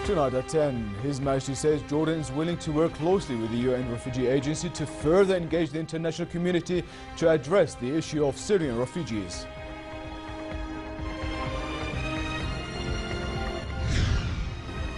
Tonight at 10, His Majesty says Jordan is willing to work closely with the UN Refugee Agency to further engage the international community to address the issue of Syrian refugees.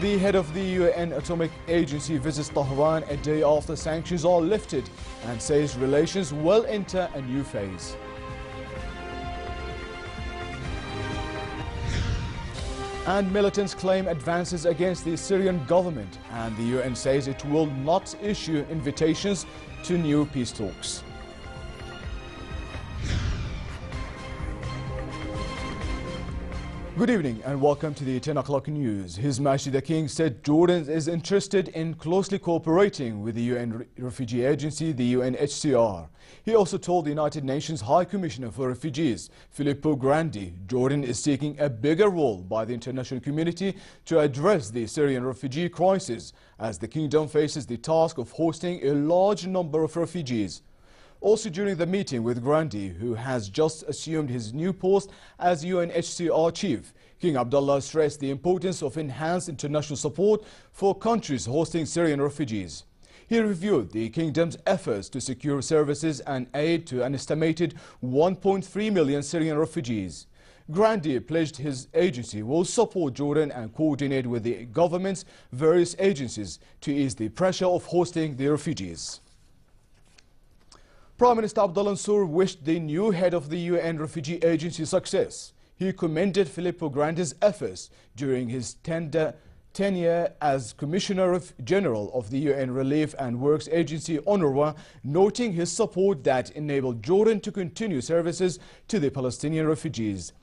The head of the UN Atomic Agency visits Tehran a day after sanctions are lifted and says relations will enter a new phase. And militants claim advances against the Syrian government, and the UN says it will not issue invitations to new peace talks. Good evening and welcome to the 10 o'clock news. His Majesty the King said Jordan is interested in closely cooperating with the UN Refugee Agency, the UNHCR. He also told the United Nations High Commissioner for Refugees, Filippo Grandi, Jordan is seeking a bigger role by the international community to address the Syrian refugee crisis, as the kingdom faces the task of hosting a large number of refugees. Also during the meeting with Grandi, who has just assumed his new post as UNHCR chief, King Abdullah stressed the importance of enhanced international support for countries hosting Syrian refugees. He reviewed the kingdom's efforts to secure services and aid to an estimated 1.3 million Syrian refugees. Grandi pledged his agency will support Jordan and coordinate with the government's various agencies to ease the pressure of hosting the refugees. Prime Minister Abdullah Mansour wished the new head of the UN Refugee Agency success. He commended Filippo Grandi's efforts during his tenure as Commissioner General of the UN Relief and Works Agency, UNRWA, noting his support that enabled Jordan to continue services to the Palestinian refugees.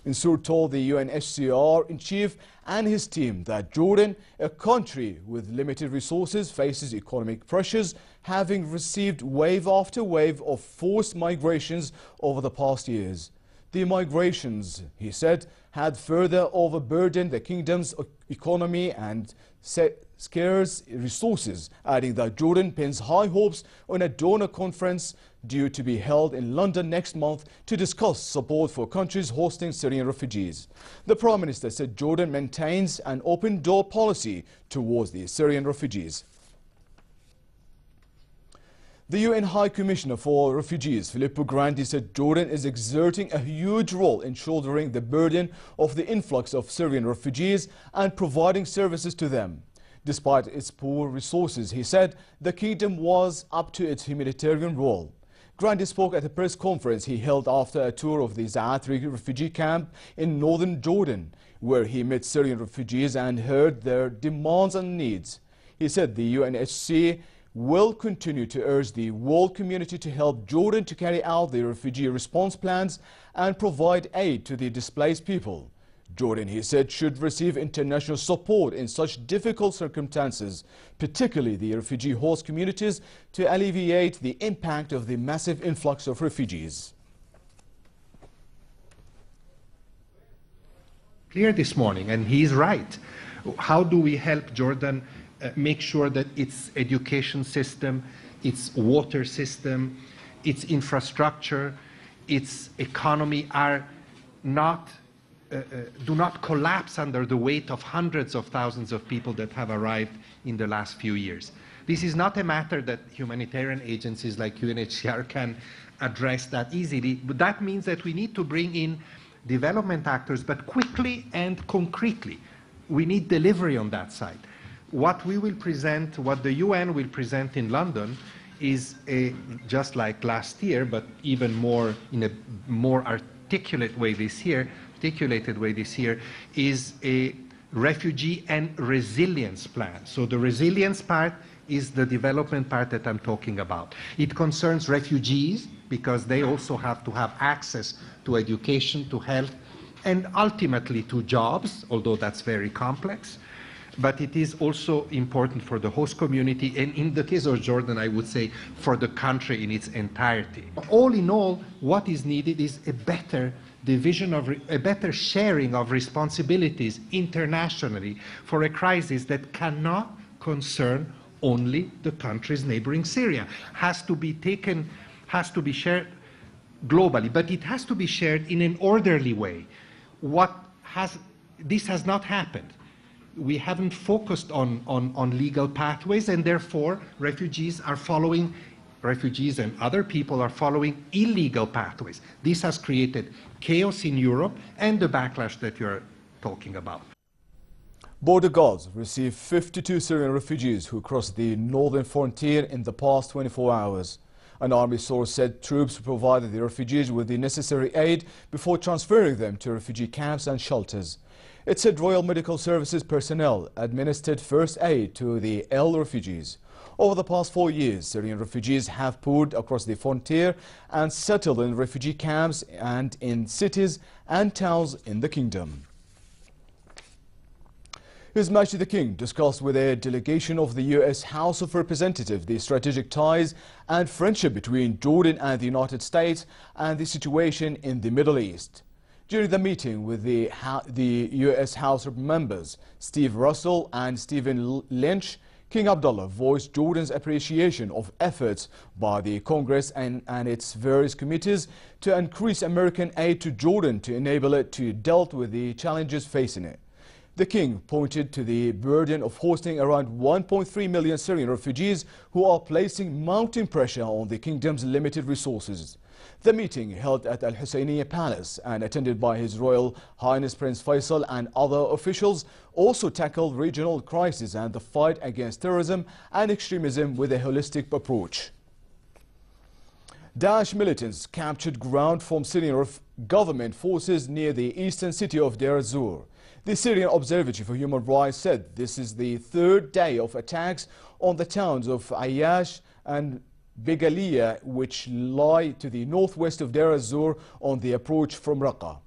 Mansour told the UNHCR in chief and his team that Jordan, a country with limited resources, faces economic pressures, having received wave after wave of forced migrations over the past years. The migrations, he said, had further overburdened the kingdom's economy and scarce resources, adding that Jordan pins high hopes on a donor conference due to be held in London next month to discuss support for countries hosting Syrian refugees. The Prime Minister said Jordan maintains an open-door policy towards the Syrian refugees. The UN High Commissioner for Refugees, Filippo Grandi, said Jordan is exerting a huge role in shouldering the burden of the influx of Syrian refugees and providing services to them. Despite its poor resources, he said the kingdom was up to its humanitarian role. Grandi spoke at a press conference he held after a tour of the Zaatari refugee camp in northern Jordan, where he met Syrian refugees and heard their demands and needs. He said the UNHCR will continue to urge the world community to help Jordan to carry out the refugee response plans and provide aid to the displaced people. Jordan, he said, should receive international support in such difficult circumstances, particularly the refugee host communities, to alleviate the impact of the massive influx of refugees. Clear this morning, and he's right. How do we help Jordan make sure that its education system, its water system, its infrastructure, its economy are not do not collapse under the weight of hundreds of thousands of people that have arrived in the last few years. This is not a matter that humanitarian agencies like UNHCR can address that easily, but that means that we need to bring in development actors, but quickly and concretely. We need delivery on that side. What we will present, what the UN will present in London is just like last year, but even more in a more articulated way this year, is a refugee and resilience plan. So the resilience part is the development part that I'm talking about. It concerns refugees because they also have to have access to education, to health, and ultimately to jobs, although that's very complex. But it is also important for the host community, and in the case of Jordan, I would say for the country in its entirety. All in all, what is needed is a better division of, a better sharing of responsibilities internationally for a crisis that cannot concern only the countries neighboring Syria. Has to be shared globally, but it has to be shared in an orderly way. This has not happened. we haven't focused on legal pathways, and therefore refugees and other people are following illegal pathways. This has created chaos in Europe and the backlash that you're talking about. Border guards received 52 Syrian refugees who crossed the northern frontier in the past 24 hours. An army source said troops provided the refugees with the necessary aid before transferring them to refugee camps and shelters. It said Royal Medical Services personnel administered first aid to the ill refugees. Over the past 4 years, Syrian refugees have poured across the frontier and settled in refugee camps and in cities and towns in the kingdom. His Majesty the King discussed with a delegation of the U.S. House of Representatives the strategic ties and friendship between Jordan and the United States and the situation in the Middle East. During the meeting with the U.S. House of members, Steve Russell and Stephen Lynch, King Abdullah voiced Jordan's appreciation of efforts by the Congress and its various committees to increase American aid to Jordan to enable it to deal with the challenges facing it. The King pointed to the burden of hosting around 1.3 million Syrian refugees who are placing mounting pressure on the kingdom's limited resources. The meeting, held at Al Husseiniya Palace and attended by His Royal Highness Prince Faisal and other officials, also tackled regional crises and the fight against terrorism and extremism with a holistic approach. Daesh militants captured ground from Syrian government forces near the eastern city of Deir ez-Zor. The Syrian Observatory for Human Rights said this is the third day of attacks on the towns of Ayyash and Begaliya, which lie to the northwest of Deir ez-Zor on the approach from Raqqa.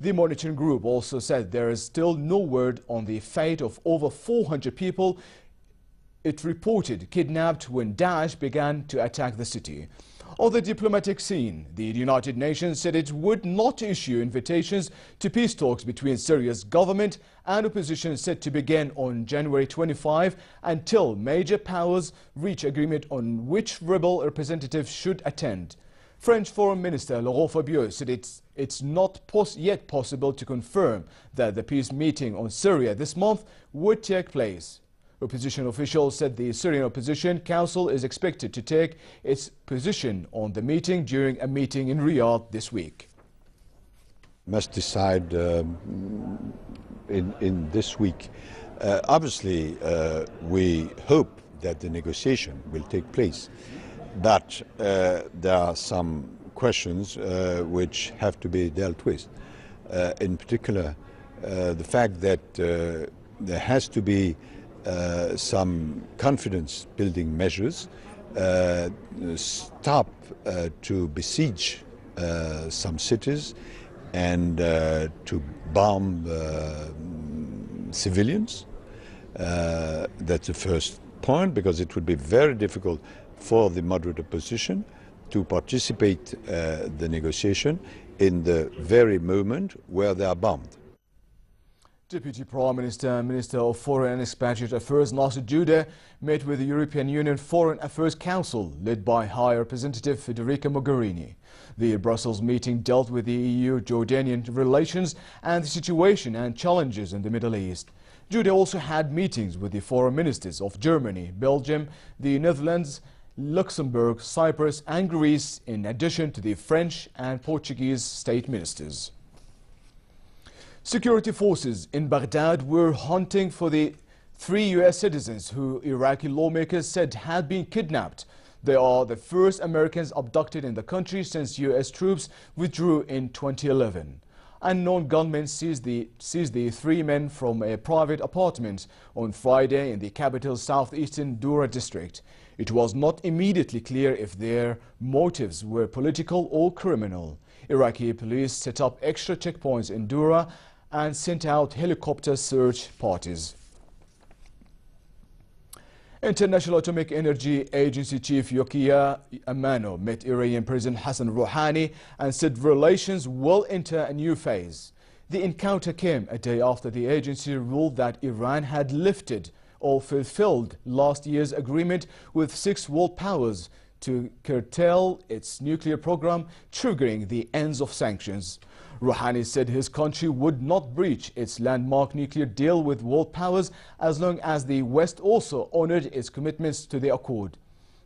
The monitoring group also said there is still no word on the fate of over 400 people it reported kidnapped when Daesh began to attack the city. On the diplomatic scene, the United Nations said it would not issue invitations to peace talks between Syria's government and opposition set to begin on January 25 until major powers reach agreement on which rebel representatives should attend. French Foreign Minister Laurent Fabius said it's not yet possible to confirm that the peace meeting on Syria this month would take place. Opposition officials said the Syrian Opposition Council is expected to take its position on the meeting during a meeting in Riyadh this week. Must decide in this week. Obviously, we hope that the negotiation will take place, but there are some questions which have to be dealt with. In particular, the fact that there has to be some confidence-building measures, stop to besiege some cities and to bomb civilians. That's the first point, because it would be very difficult for the moderate opposition to participate the negotiation in the very moment where they are bombed. Deputy Prime Minister and Minister of Foreign and Expatriate Affairs Nasser Judeh met with the European Union Foreign Affairs Council led by High Representative Federica Mogherini. The Brussels meeting dealt with the EU-Jordanian relations and the situation and challenges in the Middle East. Judeh also had meetings with the foreign ministers of Germany, Belgium, the Netherlands, Luxembourg, Cyprus and Greece, in addition to the French and Portuguese state ministers. Security forces in Baghdad were hunting for the 3 U.S. citizens who Iraqi lawmakers said had been kidnapped. They are the first Americans abducted in the country since U.S. troops withdrew in 2011. Unknown gunmen seized the 3 men from a private apartment on Friday in the capital's southeastern Dura district. It was not immediately clear if their motives were political or criminal. Iraqi police set up extra checkpoints in Dura and sent out helicopter search parties. International Atomic Energy Agency Chief Yokia Amano met Iranian President Hassan Rouhani and said relations will enter a new phase. The encounter came a day after the agency ruled that Iran had lifted or fulfilled last year's agreement with 6 world powers to curtail its nuclear program, triggering the ends of sanctions. Rouhani said his country would not breach its landmark nuclear deal with world powers as long as the West also honored its commitments to the accord.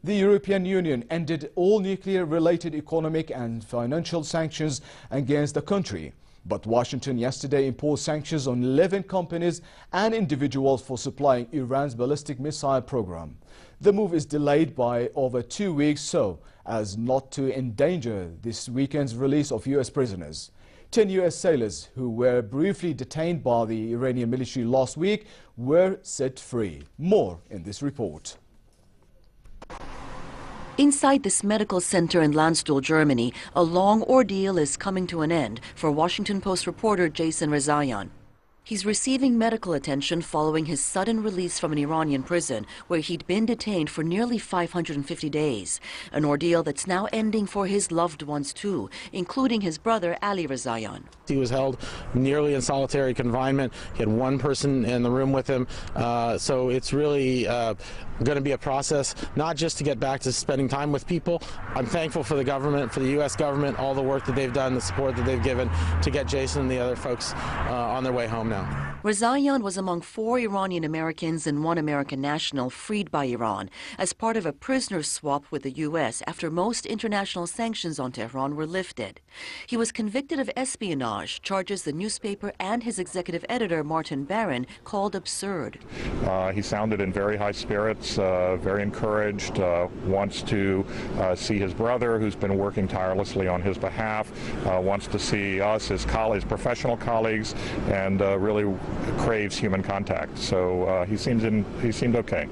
The European Union ended all nuclear-related economic and financial sanctions against the country. But Washington yesterday imposed sanctions on 11 companies and individuals for supplying Iran's ballistic missile program. The move is delayed by over 2 weeks so as not to endanger this weekend's release of U.S. prisoners. 10 U.S. sailors who were briefly detained by the Iranian military last week were set free. More in this report. Inside this medical center in Landstuhl, Germany, a long ordeal is coming to an end for Washington Post reporter Jason Rezaian. He's receiving medical attention following his sudden release from an Iranian prison where he'd been detained for nearly 550 days, an ordeal that's now ending for his loved ones too, including his brother Ali Rezaian. He was held nearly in solitary confinement. He had one person in the room with him, so it's really going to be a process, not just to get back to spending time with people. I'm thankful for the government, for the U.S. government, all the work that they've done, the support that they've given to get Jason and the other folks on their way home now. Rezaian was among 4 Iranian Americans and 1 American national freed by Iran as part of a prisoner swap with the U.S. after most international sanctions on Tehran were lifted. He was convicted of espionage, charges the newspaper and his executive editor, Martin Barron, called absurd. He sounded in very high spirits, very encouraged, wants to see his brother, who's been working tirelessly on his behalf, wants to see us, his colleagues, professional colleagues, and really craves human contact. So he seemed okay.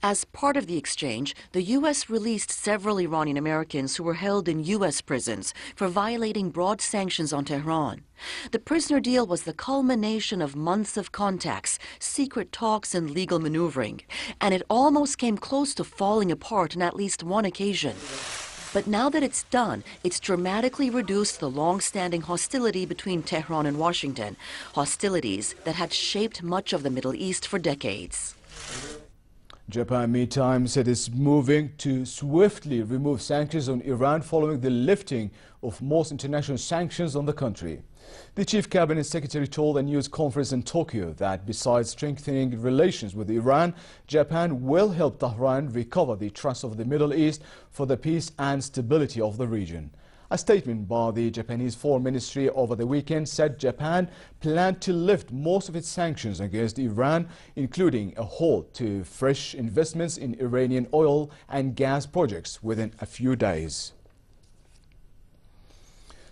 As part of the exchange, the U.S. released several Iranian Americans who were held in U.S. prisons for violating broad sanctions on Tehran. The prisoner deal was the culmination of months of contacts, secret talks, and legal maneuvering, and it almost came close to falling apart on at least one occasion. But now that it's done, it's dramatically reduced the long-standing hostility between Tehran and Washington, hostilities that had shaped much of the Middle East for decades. Japan, meantime, said it's moving to swiftly remove sanctions on Iran following the lifting of most international sanctions on the country. The chief cabinet secretary told a news conference in Tokyo that besides strengthening relations with Iran, Japan will help Tehran recover the trust of the Middle East for the peace and stability of the region. A statement by the Japanese Foreign Ministry over the weekend said Japan planned to lift most of its sanctions against Iran, including a halt to fresh investments in Iranian oil and gas projects within a few days.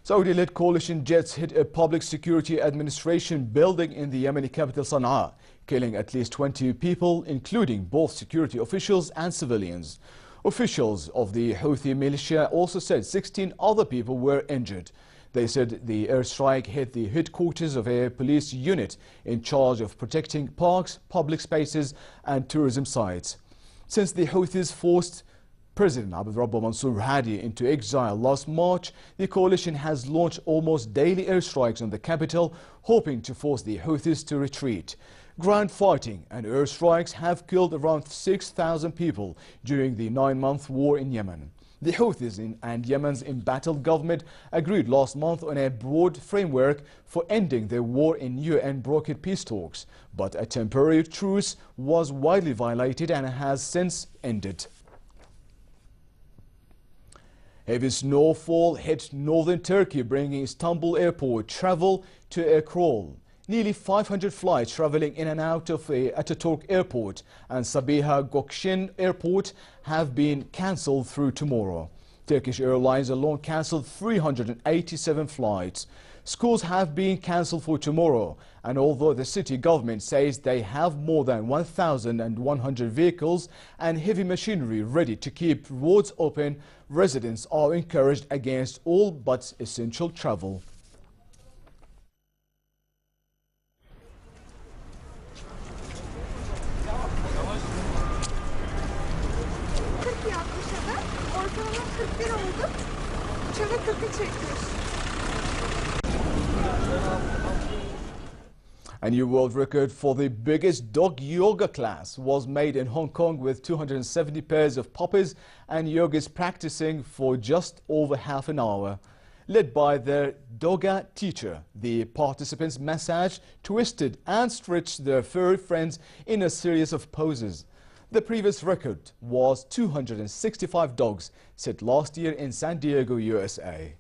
Saudi-led coalition jets hit a public security administration building in the Yemeni capital Sana'a, killing at least 20 people, including both security officials and civilians. Officials of the Houthi militia also said 16 other people were injured. They said the airstrike hit the headquarters of a police unit in charge of protecting parks, public spaces and tourism sites. Since the Houthis forced President Abdurrabbu Mansour Hadi into exile last March, the coalition has launched almost daily airstrikes on the capital, hoping to force the Houthis to retreat. Ground fighting and airstrikes have killed around 6,000 people during the 9-month war in Yemen. The Houthis and Yemen's embattled government agreed last month on a broad framework for ending the war in UN-brokered peace talks, but a temporary truce was widely violated and has since ended. Heavy snowfall hit northern Turkey, bringing Istanbul airport travel to a crawl. Nearly 500 flights traveling in and out of Ataturk Airport and Sabiha Gökçen Airport have been cancelled through tomorrow. Turkish Airlines alone cancelled 387 flights. Schools have been cancelled for tomorrow, and although the city government says they have more than 1,100 vehicles and heavy machinery ready to keep roads open, residents are encouraged against all but essential travel. A new world record for the biggest dog yoga class was made in Hong Kong, with 270 pairs of puppies and yogis practicing for just over half an hour. Led by their doga teacher, the participants massaged, twisted and stretched their furry friends in a series of poses. The previous record was 265 dogs set last year in San Diego, USA.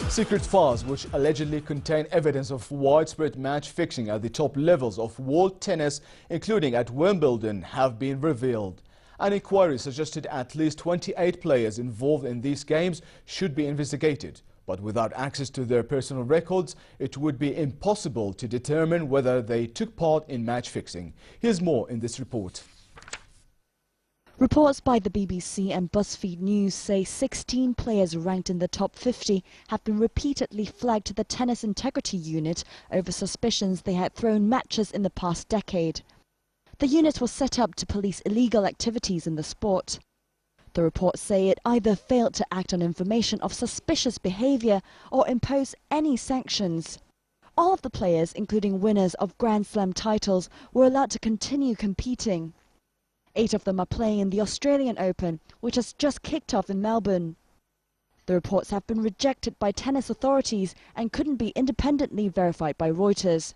Secret files which allegedly contain evidence of widespread match fixing at the top levels of world tennis, including at Wimbledon, have been revealed. An inquiry suggested at least 28 players involved in these games should be investigated. But without access to their personal records, it would be impossible to determine whether they took part in match fixing. Here's more in this report. Reports by the BBC and BuzzFeed News say 16 players ranked in the top 50 have been repeatedly flagged to the Tennis Integrity Unit over suspicions they had thrown matches in the past decade. The unit was set up to police illegal activities in the sport. The reports say it either failed to act on information of suspicious behaviour or impose any sanctions. All of the players, including winners of Grand Slam titles, were allowed to continue competing. 8 of them are playing in the Australian Open, which has just kicked off in Melbourne. The reports have been rejected by tennis authorities and couldn't be independently verified by Reuters.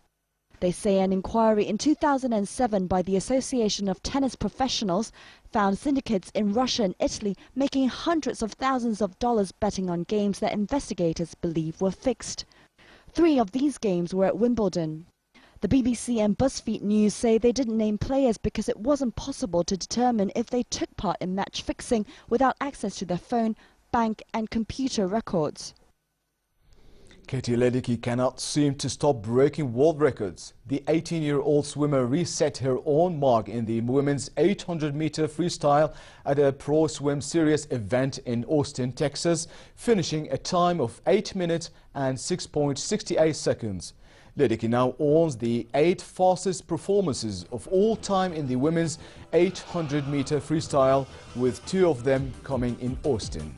They say an inquiry in 2007 by the Association of Tennis Professionals found syndicates in Russia and Italy making hundreds of thousands of dollars betting on games that investigators believe were fixed. 3 of these games were at Wimbledon. The BBC and BuzzFeed News say they didn't name players because it wasn't possible to determine if they took part in match fixing without access to their phone, bank and computer records. Katie Ledecky cannot seem to stop breaking world records. The 18-year-old swimmer reset her own mark in the women's 800-meter freestyle at a Pro Swim Series event in Austin, Texas, finishing a time of 8 minutes and 6.68 seconds. Ledecky now owns the 8 fastest performances of all time in the women's 800-meter freestyle, with 2 of them coming in Austin.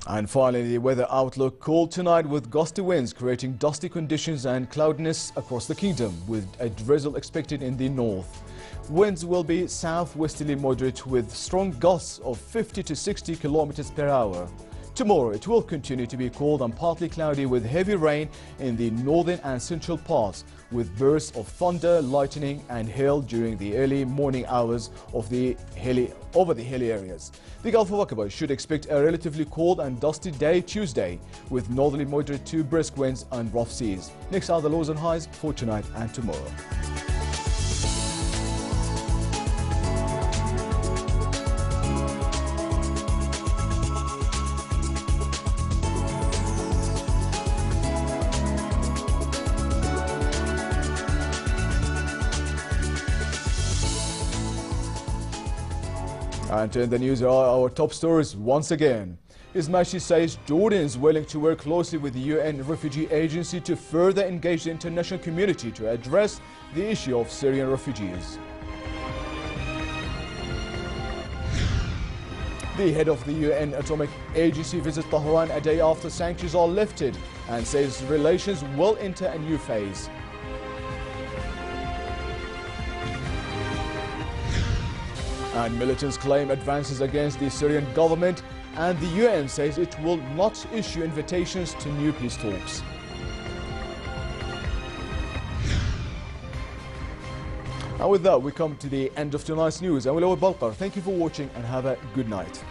And finally, the weather outlook: cold tonight with gusty winds creating dusty conditions and cloudiness across the kingdom, with a drizzle expected in the north. Winds will be southwesterly moderate with strong gusts of 50 to 60 kilometers per hour. Tomorrow it will continue to be cold and partly cloudy with heavy rain in the northern and central parts, with bursts of thunder, lightning and hail during the early morning hours of over the hilly areas. The Gulf of Aqaba should expect a relatively cold and dusty day Tuesday, with northerly moderate to brisk winds and rough seas. Next are the lows and highs for tonight and tomorrow. And in the news are our top stories once again. Ismashi says Jordan is willing to work closely with the UN Refugee Agency to further engage the international community to address the issue of Syrian refugees. The head of the UN Atomic Agency visits Tehran a day after sanctions are lifted and says relations will enter a new phase. And militants claim advances against the Syrian government, and the UN says it will not issue invitations to new peace talks. And with that, we come to the end of tonight's news. I'm Balkar. Thank you for watching and have a good night.